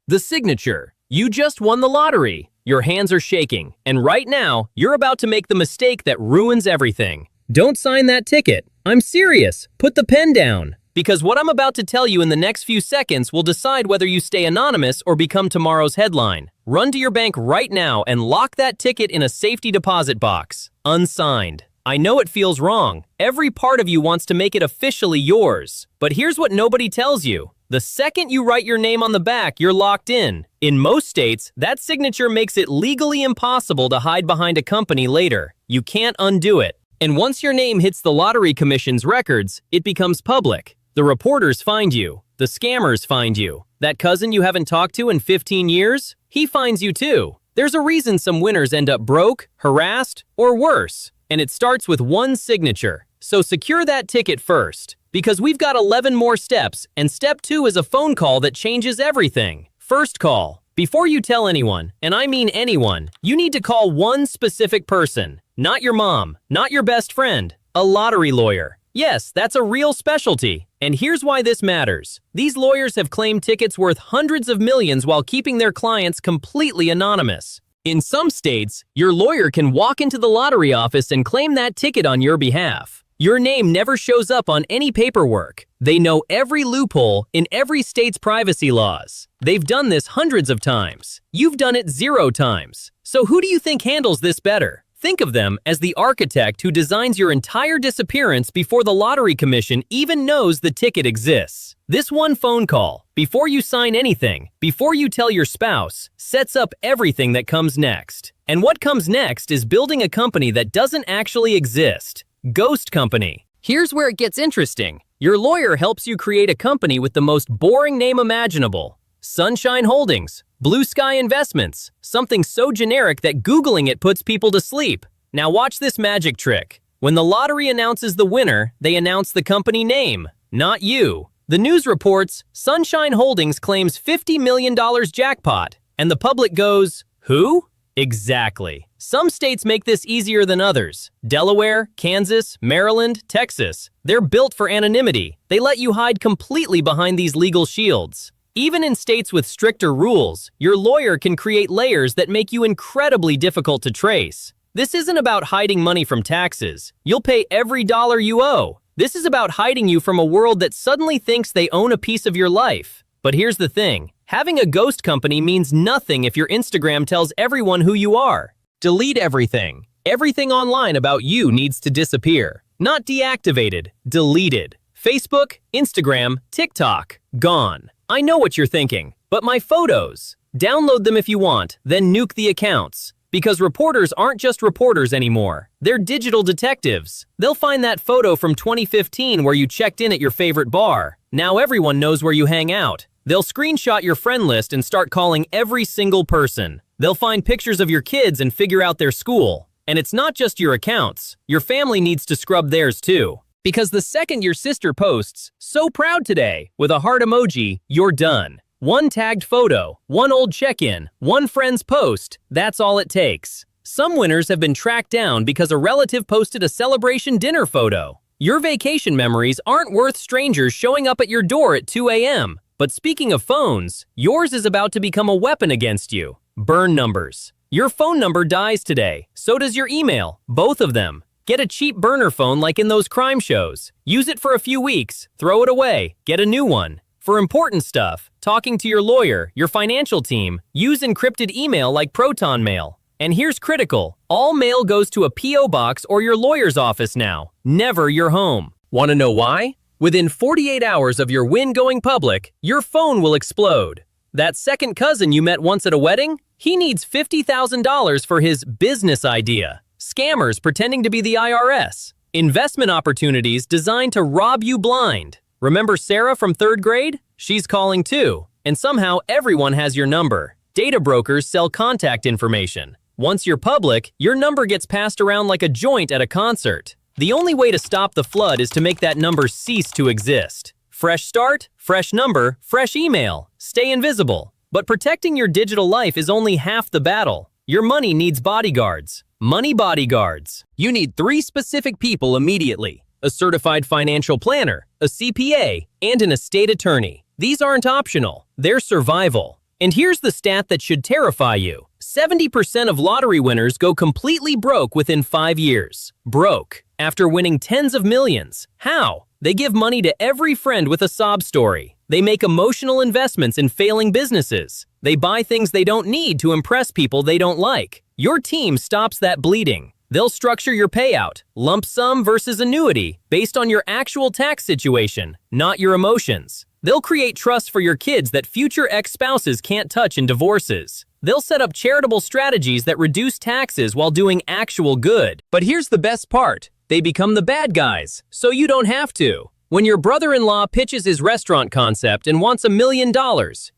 The signature. You just won the lottery. Your hands are shaking, and right now, you're about to make the mistake that ruins everything. Don't sign that ticket. I'm serious. Put the pen down. Because what I'm about to tell you in the next few seconds will decide whether you stay anonymous or become tomorrow's headline. Run to your bank right now and lock that ticket in a safety deposit box. Unsigned. I know it feels wrong. Every part of you wants to make it officially yours. But here's what nobody tells you. The second you write your name on the back, you're locked in. In most states, that signature makes it legally impossible to hide behind a company later. You can't undo it. And once your name hits the Lottery Commission's records, it becomes public. The reporters find you. The scammers find you. That cousin you haven't talked to in 15 years? He finds you too. There's a reason some winners end up broke, harassed, or worse. And it starts with one signature. So secure that ticket first. Because we've got 11 more steps, and step 2 is a phone call that changes everything. First call. Before you tell anyone, and I mean anyone, you need to call one specific person. Not your mom, not your best friend, a lottery lawyer. Yes, that's a real specialty. And here's why this matters. These lawyers have claimed tickets worth hundreds of millions while keeping their clients completely anonymous. In some states, your lawyer can walk into the lottery office and claim that ticket on your behalf. Your name never shows up on any paperwork. They know every loophole in every state's privacy laws. They've done this hundreds of times. You've done it 0 times. So who do you think handles this better? Think of them as the architect who designs your entire disappearance before the Lottery Commission even knows the ticket exists. This one phone call, before you sign anything, before you tell your spouse, sets up everything that comes next. And what comes next is building a company that doesn't actually exist. Ghost company. Here's where it gets interesting. Your lawyer helps you create a company with the most boring name imaginable. Sunshine Holdings, Blue Sky Investments, something so generic that Googling it puts people to sleep. Now watch this magic trick. When the lottery announces the winner, they announce the company name, not you. The news reports, Sunshine Holdings claims $50 million jackpot, and the public goes, who? Exactly. Some states make this easier than others. Delaware, Kansas, Maryland, Texas. They're built for anonymity. They let you hide completely behind these legal shields. Even in states with stricter rules, your lawyer can create layers that make you incredibly difficult to trace. This isn't about hiding money from taxes. You'll pay every dollar you owe. This is about hiding you from a world that suddenly thinks they own a piece of your life. But here's the thing. Having a ghost company means nothing if your Instagram tells everyone who you are. Delete everything. Everything online about you needs to disappear. Not deactivated, deleted. Facebook, Instagram, TikTok, gone. I know what you're thinking, but my photos. Download them if you want, then nuke the accounts. Because reporters aren't just reporters anymore. They're digital detectives. They'll find that photo from 2015 where you checked in at your favorite bar. Now everyone knows where you hang out. They'll screenshot your friend list and start calling every single person. They'll find pictures of your kids and figure out their school. And it's not just your accounts. Your family needs to scrub theirs too. Because the second your sister posts, "So proud today," with a heart emoji, you're done. One tagged photo, one old check-in, one friend's post, that's all it takes. Some winners have been tracked down because a relative posted a celebration dinner photo. Your vacation memories aren't worth strangers showing up at your door at 2 a.m. But speaking of phones, yours is about to become a weapon against you. Burn numbers. Your phone number dies today. So does your email, both of them. Get a cheap burner phone like in those crime shows. Use it for a few weeks, throw it away, get a new one. For important stuff, talking to your lawyer, your financial team, use encrypted email like Proton Mail. And here's critical. All mail goes to a P.O. box or your lawyer's office now, never your home. Want to know why? Within 48 hours of your win going public, your phone will explode. That second cousin you met once at a wedding? He needs $50,000 for his business idea. Scammers pretending to be the IRS. Investment opportunities designed to rob you blind. Remember Sarah from 3rd grade? She's calling too. And somehow everyone has your number. Data brokers sell contact information. Once you're public, your number gets passed around like a joint at a concert. The only way to stop the flood is to make that number cease to exist. Fresh start, fresh number, fresh email. Stay invisible. But protecting your digital life is only half the battle. Your money needs bodyguards. Money bodyguards. You need 3 specific people immediately. A certified financial planner, a CPA, and an estate attorney. These aren't optional. They're survival. And here's the stat that should terrify you. 70% of lottery winners go completely broke within 5 years. Broke. After winning tens of millions. How? They give money to every friend with a sob story. They make emotional investments in failing businesses. They buy things they don't need to impress people they don't like. Your team stops that bleeding. They'll structure your payout, lump sum versus annuity, based on your actual tax situation, not your emotions. They'll create trust for your kids that future ex-spouses can't touch in divorces. They'll set up charitable strategies that reduce taxes while doing actual good. But here's the best part. They become the bad guys, so you don't have to. When your brother-in-law pitches his restaurant concept and wants $1 million,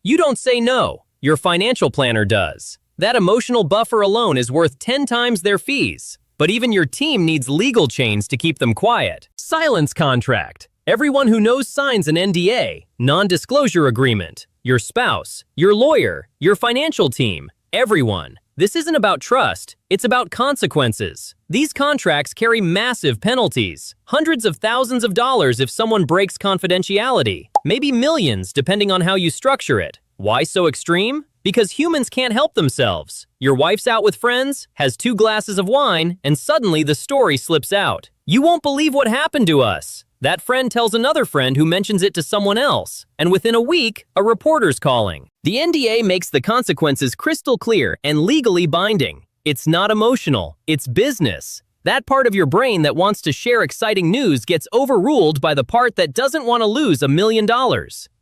you don't say no. Your financial planner does. That emotional buffer alone is worth 10 times their fees. But even your team needs legal chains to keep them quiet. Silence contract. Everyone who knows signs an NDA, non-disclosure agreement. Your spouse, your lawyer, your financial team, everyone. This isn't about trust, it's about consequences. These contracts carry massive penalties, hundreds of thousands of dollars if someone breaks confidentiality, maybe millions depending on how you structure it. Why so extreme? Because humans can't help themselves. Your wife's out with friends, has 2 glasses of wine, and suddenly the story slips out. You won't believe what happened to us. That friend tells another friend who mentions it to someone else, and within a week, a reporter's calling. The NDA makes the consequences crystal clear and legally binding. It's not emotional, it's business. That part of your brain that wants to share exciting news gets overruled by the part that doesn't want to lose $1 million.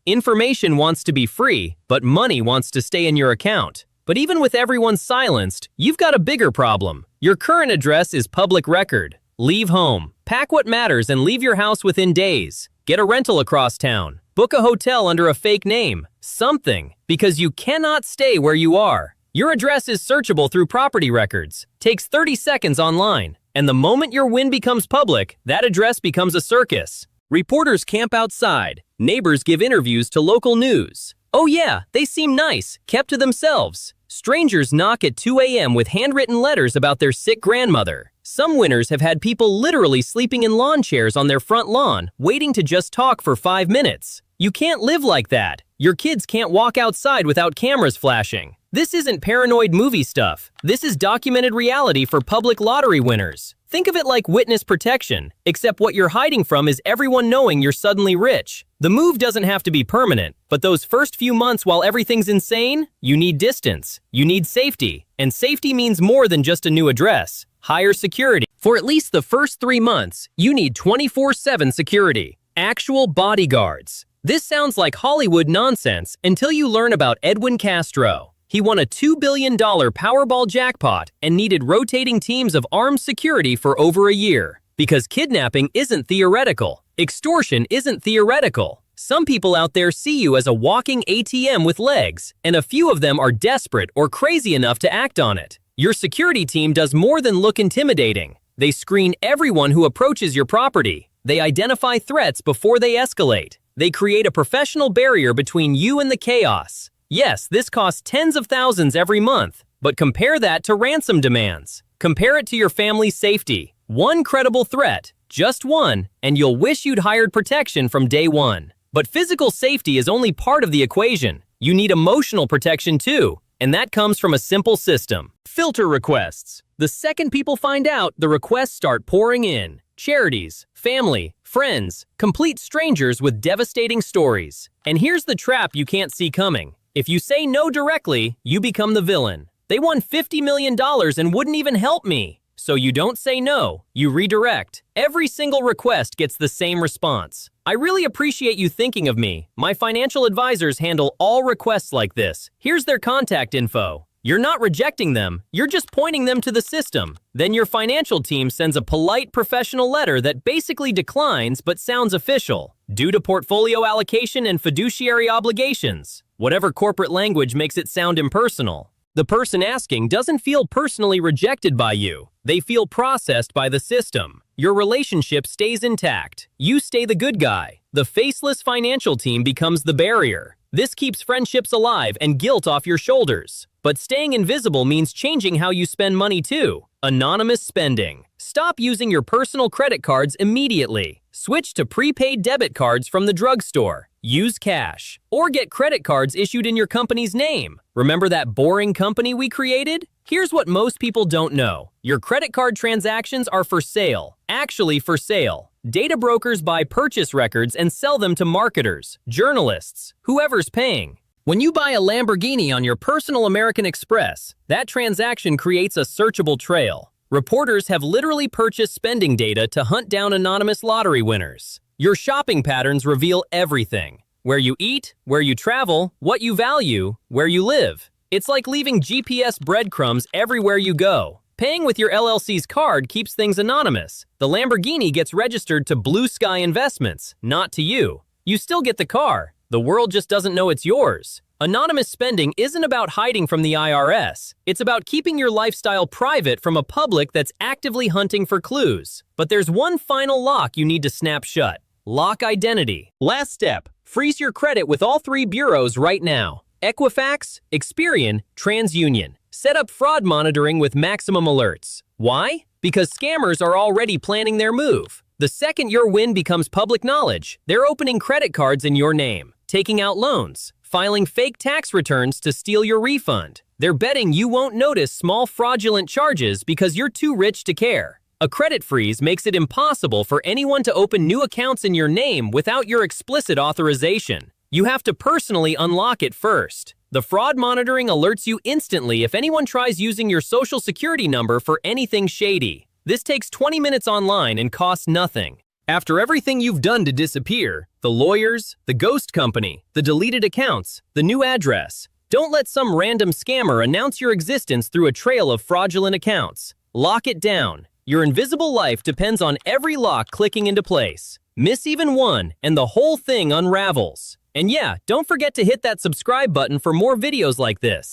Information wants to be free, but money wants to stay in your account. But even with everyone silenced, you've got a bigger problem. Your current address is public record. Leave home. Pack what matters and leave your house within days. Get a rental across town. Book a hotel under a fake name. Something. Because you cannot stay where you are. Your address is searchable through property records. Takes 30 seconds online. And the moment your win becomes public, that address becomes a circus. Reporters camp outside. Neighbors give interviews to local news. Oh yeah, they seem nice, kept to themselves. Strangers knock at 2 a.m. with handwritten letters about their sick grandmother. Some winners have had people literally sleeping in lawn chairs on their front lawn, waiting to just talk for 5 minutes. You can't live like that. Your kids can't walk outside without cameras flashing. This isn't paranoid movie stuff. This is documented reality for public lottery winners. Think of it like witness protection, except what you're hiding from is everyone knowing you're suddenly rich. The move doesn't have to be permanent, but those first few months while everything's insane, you need distance, you need safety, and safety means more than just a new address. Higher security. For at least the first 3 months, you need 24/7 security. Actual bodyguards. This sounds like Hollywood nonsense until you learn about Edwin Castro. He won a $2 billion Powerball jackpot and needed rotating teams of armed security for over a year. Because kidnapping isn't theoretical. Extortion isn't theoretical. Some people out there see you as a walking ATM with legs, and a few of them are desperate or crazy enough to act on it. Your security team does more than look intimidating. They screen everyone who approaches your property. They identify threats before they escalate. They create a professional barrier between you and the chaos. Yes, this costs tens of thousands every month, but compare that to ransom demands. Compare it to your family's safety. One credible threat, just one, and you'll wish you'd hired protection from day one. But physical safety is only part of the equation. You need emotional protection too, and that comes from a simple system. Filter requests. The second people find out, the requests start pouring in. Charities, family, friends, complete strangers with devastating stories. And here's the trap you can't see coming. If you say no directly, you become the villain. They won $50 million and wouldn't even help me. So you don't say no, you redirect. Every single request gets the same response. I really appreciate you thinking of me. My financial advisors handle all requests like this. Here's their contact info. You're not rejecting them, you're just pointing them to the system. Then your financial team sends a polite professional letter that basically declines but sounds official. Due to portfolio allocation and fiduciary obligations. Whatever corporate language makes it sound impersonal. The person asking doesn't feel personally rejected by you. They feel processed by the system. Your relationship stays intact. You stay the good guy. The faceless financial team becomes the barrier. This keeps friendships alive and guilt off your shoulders. But staying invisible means changing how you spend money too. Anonymous spending. Stop using your personal credit cards immediately. Switch to prepaid debit cards from the drugstore. Use cash. Or get credit cards issued in your company's name. Remember that boring company we created? Here's what most people don't know. Your credit card transactions are for sale. Actually for sale. Data brokers buy purchase records and sell them to marketers, journalists, whoever's paying. When you buy a Lamborghini on your personal American Express, that transaction creates a searchable trail. Reporters have literally purchased spending data to hunt down anonymous lottery winners. Your shopping patterns reveal everything. Where you eat, where you travel, what you value, where you live. It's like leaving GPS breadcrumbs everywhere you go. Paying with your LLC's card keeps things anonymous. The Lamborghini gets registered to Blue Sky Investments, not to you. You still get the car. The world just doesn't know it's yours. Anonymous spending isn't about hiding from the IRS. It's about keeping your lifestyle private from a public that's actively hunting for clues. But there's one final lock you need to snap shut. Lock identity. Last step, freeze your credit with all 3 bureaus right now. Equifax, Experian, TransUnion. Set up fraud monitoring with maximum alerts. Why? Because scammers are already planning their move. The second your win becomes public knowledge, they're opening credit cards in your name, taking out loans, filing fake tax returns to steal your refund. They're betting you won't notice small fraudulent charges because you're too rich to care. A credit freeze makes it impossible for anyone to open new accounts in your name without your explicit authorization. You have to personally unlock it first. The fraud monitoring alerts you instantly if anyone tries using your social security number for anything shady. This takes 20 minutes online and costs nothing. After everything you've done to disappear, the lawyers, the ghost company, the deleted accounts, the new address, don't let some random scammer announce your existence through a trail of fraudulent accounts. Lock it down. Your invisible life depends on every lock clicking into place. Miss even one, and the whole thing unravels. And yeah, don't forget to hit that subscribe button for more videos like this.